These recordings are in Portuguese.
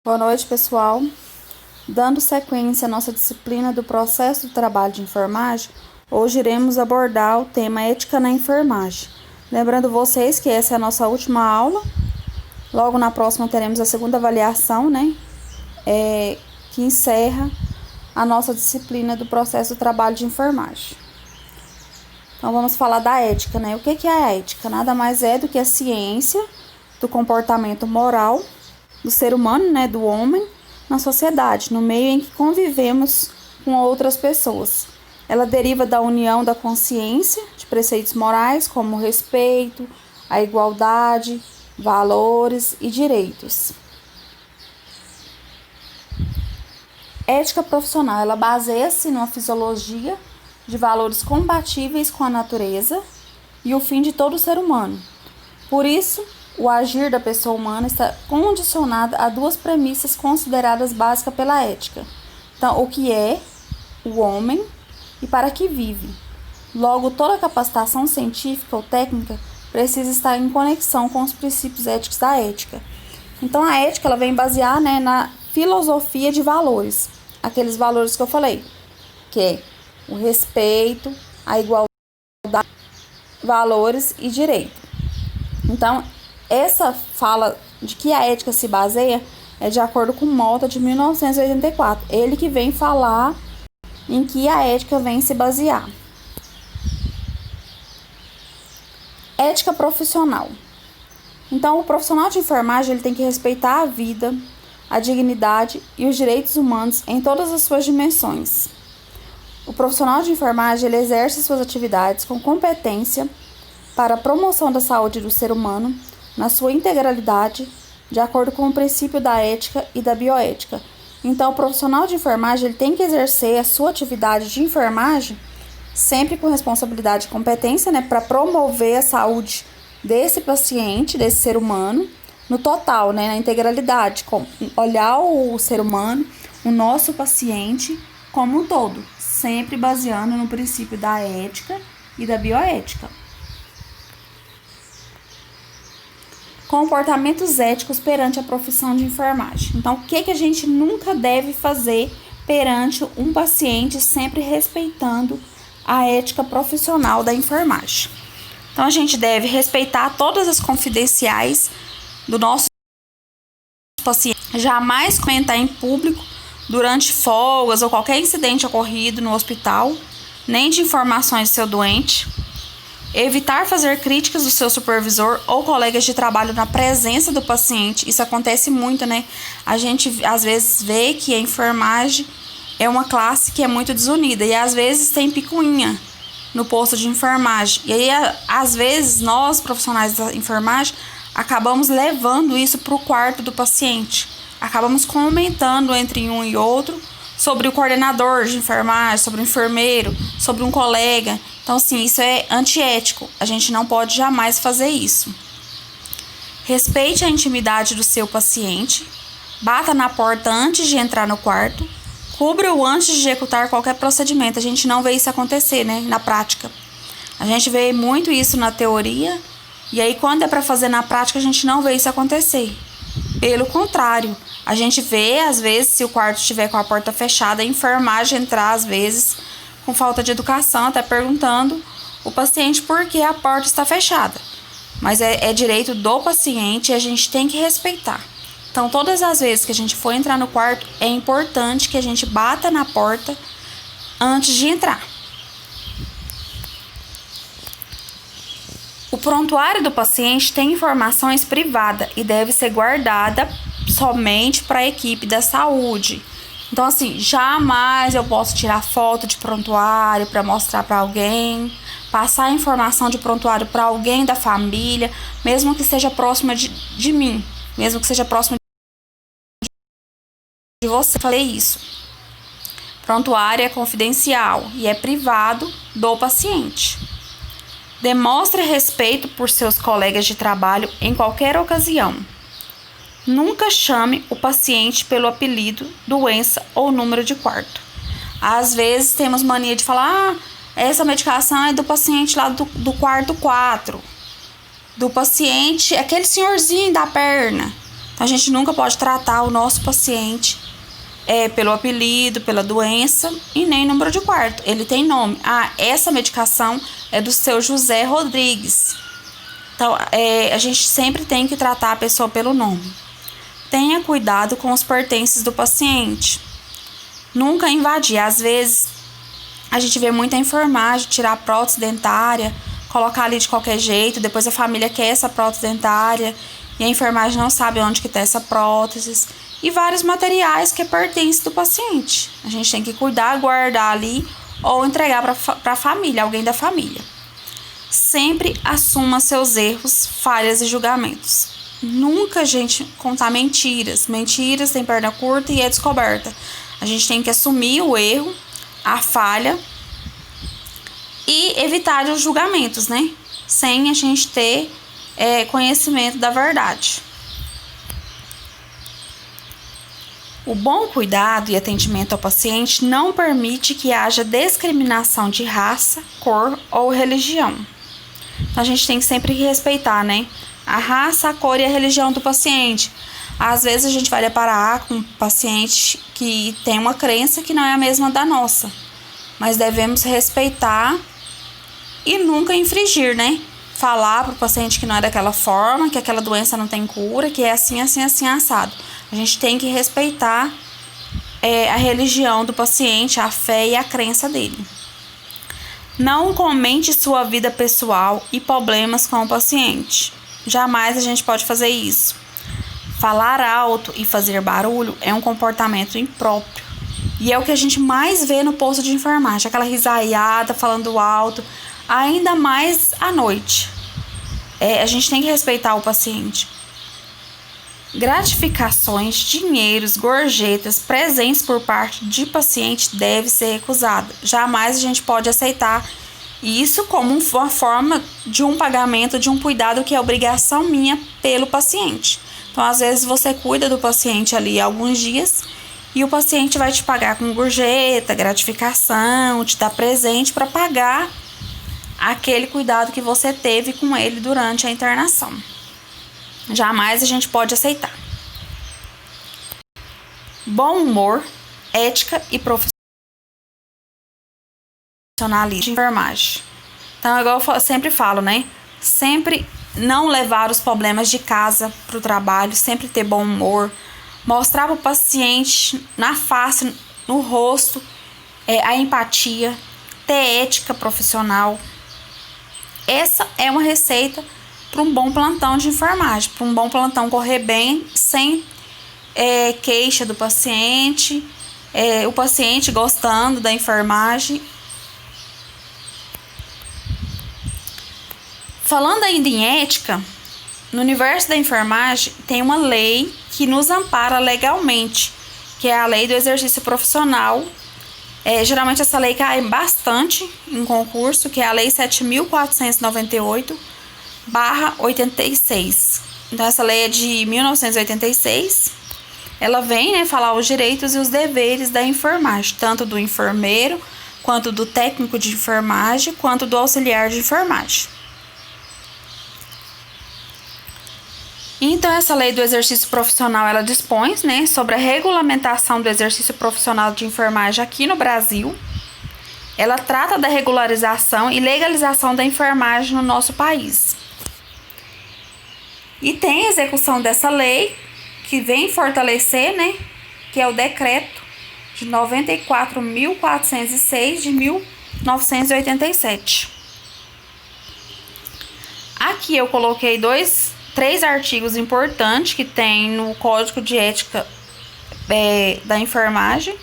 Boa noite, pessoal. Dando sequência à nossa disciplina do processo do trabalho de enfermagem, hoje iremos abordar o tema ética na enfermagem. Lembrando vocês que essa é a nossa última aula. Logo na próxima teremos a segunda avaliação, que encerra a nossa disciplina do processo do trabalho de enfermagem. Então vamos falar da ética, O que é a ética? Nada mais é do que a ciência do comportamento moral do ser humano, do homem, na sociedade, no meio em que convivemos com outras pessoas. Ela deriva da união da consciência de preceitos morais como o respeito, a igualdade, valores e direitos. Ética profissional, ela baseia-se numa fisiologia de valores compatíveis com a natureza e o fim de todo ser humano. Por isso, o agir da pessoa humana está condicionado a duas premissas consideradas básicas pela ética. Então, o que é o homem e para que vive. Logo, toda capacitação científica ou técnica precisa estar em conexão com os princípios éticos da ética. Então, a ética ela vem basear na filosofia de valores. Aqueles valores que eu falei, que é o respeito, a igualdade, valores e direito. Então, essa fala de que a ética se baseia é de acordo com Mota, de 1984. Ele que vem falar em que a ética vem se basear. Ética profissional. Então, o profissional de enfermagem ele tem que respeitar a vida, a dignidade e os direitos humanos em todas as suas dimensões. O profissional de enfermagem ele exerce suas atividades com competência para a promoção da saúde do ser humano na sua integralidade, de acordo com o princípio da ética e da bioética. Então, o profissional de enfermagem ele tem que exercer a sua atividade de enfermagem sempre com responsabilidade e competência, para promover a saúde desse paciente, desse ser humano, no total, na integralidade, olhar o ser humano, o nosso paciente, como um todo, sempre baseando no princípio da ética e da bioética. Comportamentos éticos perante a profissão de enfermagem. Então, o que a gente nunca deve fazer perante um paciente, sempre respeitando a ética profissional da enfermagem? Então, a gente deve respeitar todas as confidenciais do nosso paciente, jamais comentar em público durante folgas ou qualquer incidente ocorrido no hospital, nem de informações do seu doente. Evitar fazer críticas do seu supervisor ou colegas de trabalho na presença do paciente. Isso acontece muito, A gente às vezes vê que a enfermagem é uma classe que é muito desunida e às vezes tem picuinha no posto de enfermagem. E aí, às vezes, nós, profissionais da enfermagem, acabamos levando isso para o quarto do paciente. Acabamos comentando entre um e outro sobre o coordenador de enfermagem, sobre o enfermeiro, sobre um colega. Então, assim, isso é antiético. A gente não pode jamais fazer isso. Respeite a intimidade do seu paciente. Bata na porta antes de entrar no quarto. Cubra-o antes de executar qualquer procedimento. A gente não vê isso acontecer, na prática. A gente vê muito isso na teoria. E aí, quando é para fazer na prática, a gente não vê isso acontecer. Pelo contrário, a gente vê, às vezes, se o quarto estiver com a porta fechada, a enfermagem entrar, às vezes, com falta de educação, até perguntando o paciente por que a porta está fechada. Mas é direito do paciente e a gente tem que respeitar. Então, todas as vezes que a gente for entrar no quarto, é importante que a gente bata na porta antes de entrar. O prontuário do paciente tem informações privadas e deve ser guardada somente para a equipe da saúde. Então, assim, jamais eu posso tirar foto de prontuário para mostrar para alguém, passar a informação de prontuário para alguém da família, mesmo que seja próxima de mim, mesmo que seja próximo de você. Falei isso. Prontuário é confidencial e é privado do paciente. Demonstre respeito por seus colegas de trabalho em qualquer ocasião. Nunca chame o paciente pelo apelido, doença ou número de quarto. Às vezes temos mania de falar, essa medicação é do paciente lá do quarto 4. Do paciente, aquele senhorzinho da perna. Então, a gente nunca pode tratar o nosso paciente pelo apelido, pela doença e nem número de quarto. Ele tem nome. Ah, essa medicação é do seu José Rodrigues. Então, a gente sempre tem que tratar a pessoa pelo nome. Tenha cuidado com os pertences do paciente. Nunca invadir. Às vezes, a gente vê muita enfermagem, tirar prótese dentária, colocar ali de qualquer jeito, depois a família quer essa prótese dentária e a enfermagem não sabe onde que está essa prótese. E vários materiais que pertencem do paciente. A gente tem que cuidar, guardar ali ou entregar para a família, alguém da família. Sempre assuma seus erros, falhas e julgamentos. Nunca a gente contar mentiras. Mentiras tem perna curta e é descoberta. A gente tem que assumir o erro, a falha e evitar os julgamentos, né? Sem a gente ter conhecimento da verdade. O bom cuidado e atendimento ao paciente não permite que haja discriminação de raça, cor ou religião. Então, a gente tem que sempre respeitar, né? A raça, a cor e a religião do paciente. Às vezes, a gente vai deparar com um paciente que tem uma crença que não é a mesma da nossa. Mas devemos respeitar e nunca infringir, né? Falar para o paciente que não é daquela forma, que aquela doença não tem cura, que é assim, assim, assim, assado. A gente tem que respeitar a religião do paciente, a fé e a crença dele. Não comente sua vida pessoal e problemas com o paciente. Jamais a gente pode fazer isso. Falar alto e fazer barulho é um comportamento impróprio. E é o que a gente mais vê no posto de enfermagem. Aquela risaiada, falando alto, ainda mais à noite. A gente tem que respeitar o paciente. Gratificações, dinheiros, gorjetas, presentes por parte de paciente deve ser recusado. Jamais a gente pode aceitar isso como uma forma de um pagamento, de um cuidado que é obrigação minha pelo paciente. Então, às vezes, você cuida do paciente ali alguns dias e o paciente vai te pagar com gorjeta, gratificação, te dar presente para pagar aquele cuidado que você teve com ele durante a internação. Jamais a gente pode aceitar. Bom humor, ética e profissionalismo de enfermagem. Então, igual eu sempre falo, né? Sempre não levar os problemas de casa para o trabalho, sempre ter bom humor, mostrar para o paciente na face, no rosto, a empatia, ter ética profissional. Essa é uma receita para um bom plantão de enfermagem, para um bom plantão correr bem, sem queixa do paciente, o paciente gostando da enfermagem. Falando ainda em ética, no universo da enfermagem tem uma lei que nos ampara legalmente, que é a lei do exercício profissional. Geralmente essa lei cai bastante em concurso, que é a lei 7.498/86. Então, essa lei é de 1986. Ela vem, né, falar os direitos e os deveres da enfermagem, tanto do enfermeiro, quanto do técnico de enfermagem, quanto do auxiliar de enfermagem. Então, essa lei do exercício profissional, ela dispõe, né, sobre a regulamentação do exercício profissional de enfermagem aqui no Brasil. Ela trata da regularização e legalização da enfermagem no nosso país. E tem a execução dessa lei, que vem fortalecer, né, que é o decreto de 94.406 de 1987. Aqui eu coloquei três artigos importantes que tem no Código de Ética da Enfermagem.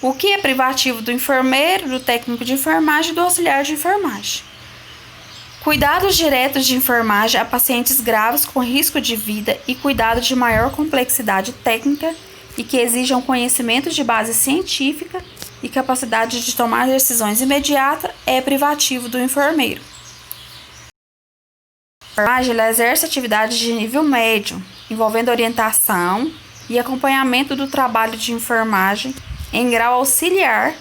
O que é privativo do enfermeiro, do técnico de enfermagem e do auxiliar de enfermagem. Cuidados diretos de enfermagem a pacientes graves com risco de vida e cuidados de maior complexidade técnica e que exijam conhecimento de base científica e capacidade de tomar decisões imediatas é privativo do enfermeiro. A enfermagem exerce atividades de nível médio, envolvendo orientação e acompanhamento do trabalho de enfermagem em grau auxiliar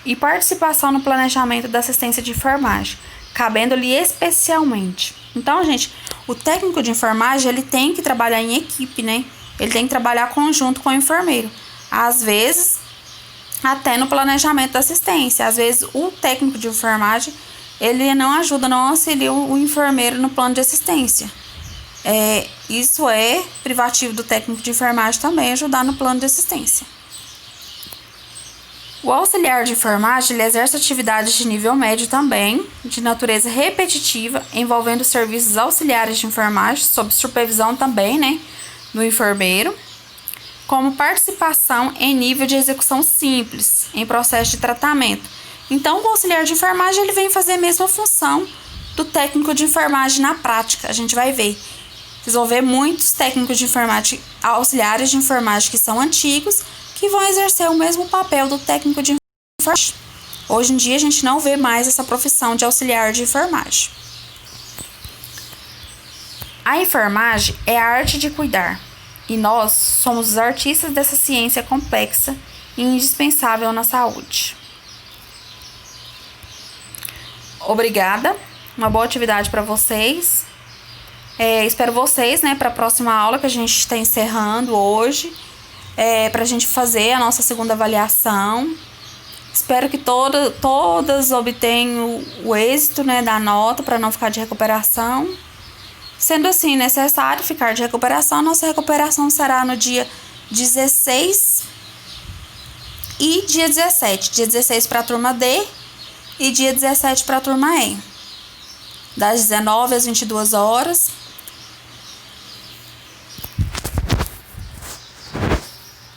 e participação no planejamento da assistência de enfermagem, cabendo-lhe especialmente. Então, gente, o técnico de enfermagem, ele tem que trabalhar em equipe, né? ele tem que trabalhar conjunto com o enfermeiro. Às vezes, até no planejamento da assistência. Às vezes, o técnico de enfermagem, ele não ajuda, não auxilia o enfermeiro no plano de assistência. Isso é privativo do técnico de enfermagem também, ajudar no plano de assistência. O auxiliar de enfermagem, ele exerce atividades de nível médio também, de natureza repetitiva, envolvendo serviços auxiliares de enfermagem, sob supervisão também, né, do enfermeiro, como participação em nível de execução simples, em processo de tratamento. Então, o auxiliar de enfermagem, ele vem fazer a mesma função do técnico de enfermagem na prática. A gente vai ver. Vocês vão ver muitos técnicos de enfermagem, auxiliares de enfermagem que são antigos, que vão exercer o mesmo papel do técnico de enfermagem. Hoje em dia, a gente não vê mais essa profissão de auxiliar de enfermagem. A enfermagem é a arte de cuidar, e nós somos os artistas dessa ciência complexa e indispensável na saúde. Obrigada, uma boa atividade para vocês. Espero vocês, né, para a próxima aula que a gente está encerrando hoje, para a gente fazer a nossa segunda avaliação. Espero que todas obtenham o êxito, né, da nota, para não ficar de recuperação. Sendo assim necessário ficar de recuperação, nossa recuperação será no dia 16 e dia 17. Dia 16 para a turma D e dia 17 para a turma E. Das 19 às 22 horas.